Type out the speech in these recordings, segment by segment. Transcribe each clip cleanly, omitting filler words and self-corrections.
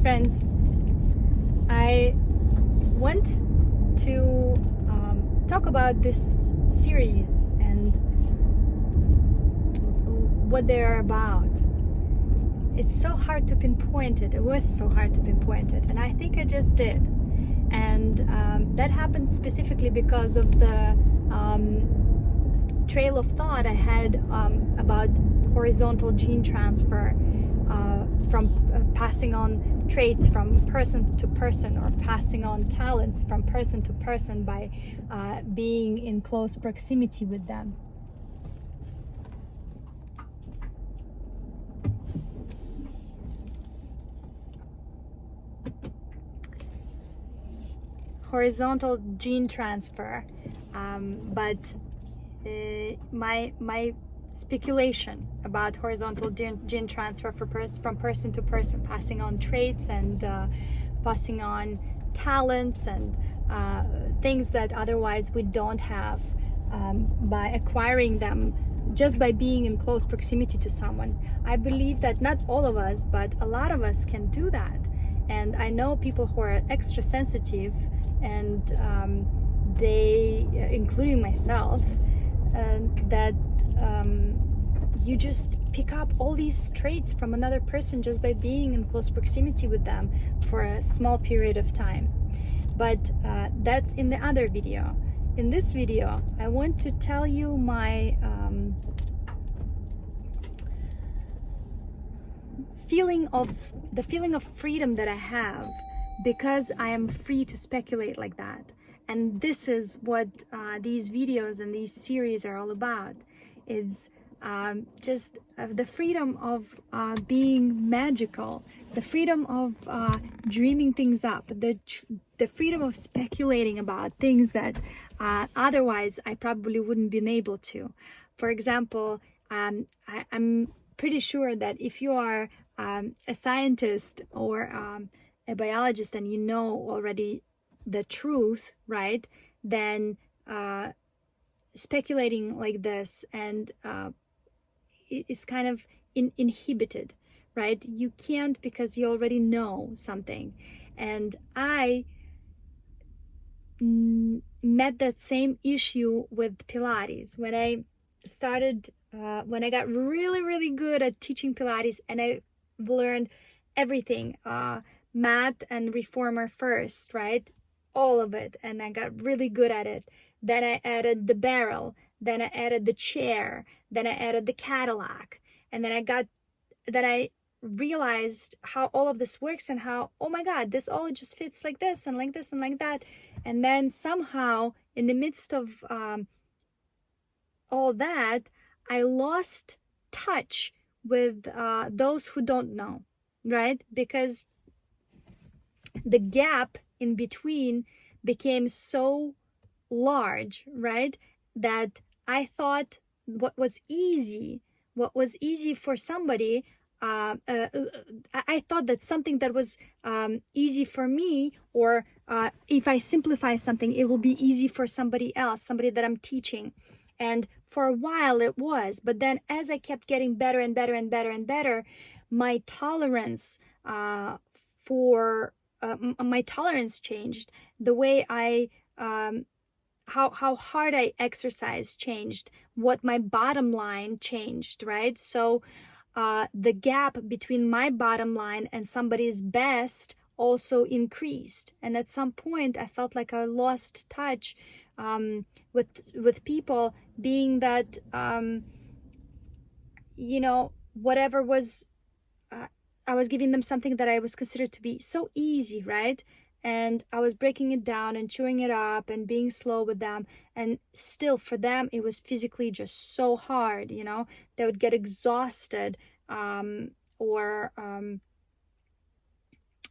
Friends, I want to talk about this series and what they are about. It's so hard to pinpoint it. It was so hard to pinpoint it, and I think I just did. And that happened specifically because of the trail of thought I had about horizontal gene transfer, from passing on traits from person to person, or passing on talents from person to person by being in close proximity with them. Horizontal gene transfer, but my speculation about horizontal gene transfer from person to person, passing on traits and passing on talents and things that otherwise we don't have, by acquiring them just by being in close proximity to someone. I believe that not all of us, but a lot of us can do that. And I know people who are extra sensitive, and they, including myself, that you just pick up all these traits from another person just by being in close proximity with them for a small period of time. But that's in the other video. In this video, I want to tell you my feeling of freedom that I have, because I am free to speculate like that. And this is what these videos and these series are all about. It's just the freedom of being magical, the freedom of dreaming things up, the freedom of speculating about things that otherwise I probably wouldn't been able to. For example, I'm pretty sure that if you are a scientist or a biologist and you know already the truth, right, then speculating like this and is kind of inhibited, right? You can't, because you already know something. And I met that same issue with Pilates when I started, when I got really good at teaching Pilates, and I learned everything, math and reformer first, right? All of it, and I got really good at it. Then I added the barrel, then I added the chair, then I added the Cadillac, and then I realized how all of this works, and how, oh my God, this all just fits like this and like this and like that. And then somehow in the midst of all that, I lost touch with those who don't know, right? Because the gap in between became so large, right, that I thought what was easy for somebody, I thought that something that was easy for me, or if I simplify something, it will be easy for somebody else, somebody that I'm teaching. And for a while it was, but then as I kept getting better and better and better and better, my tolerance my tolerance changed. The way I how hard I exercise changed. What my bottom line changed, right? So the gap between my bottom line and somebody's best also increased. And at some point I felt like I lost touch with people, being that whatever was, I was giving them something that I was considered to be so easy, right? And I was breaking it down and chewing it up and being slow with them, and still for them it was physically just so hard. They would get exhausted, or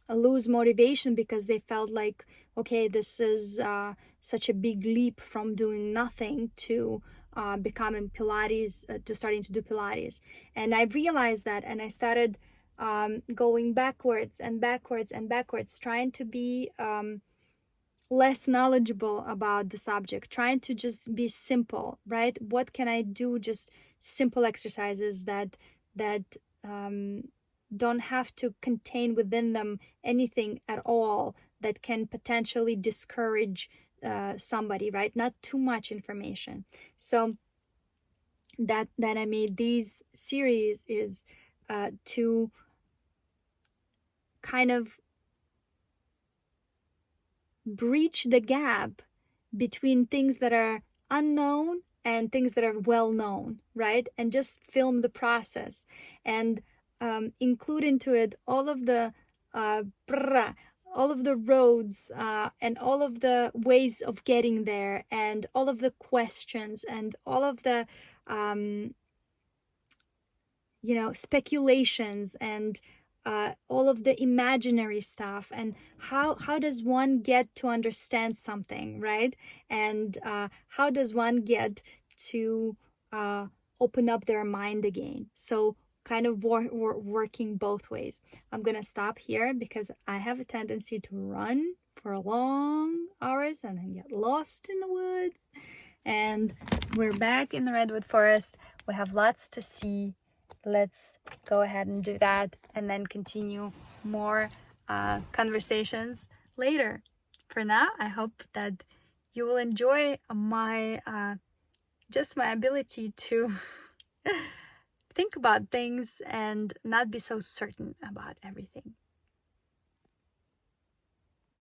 lose motivation, because they felt like, okay, this is such a big leap from doing nothing to becoming Pilates, to starting to do Pilates. And I realized that, and I started going backwards and backwards and backwards, trying to be less knowledgeable about the subject, trying to just be simple, right? What can I do? Just simple exercises that don't have to contain within them anything at all that can potentially discourage somebody, right? Not too much information. So that I made these series is to kind of breach the gap between things that are unknown and things that are well known, right? And just film the process and include into it all of the all of the roads and all of the ways of getting there and all of the questions and all of the speculations and all of the imaginary stuff, and how does one get to understand something, right? And how does one get to open up their mind again? So kind of working both ways. I'm gonna stop here because I have a tendency to run for long hours and then get lost in the woods. And we're back in the redwood forest. We have lots to see. Let's go ahead and do that and then continue more conversations later. For now, I hope that you will enjoy my just my ability to think about things and not be so certain about everything.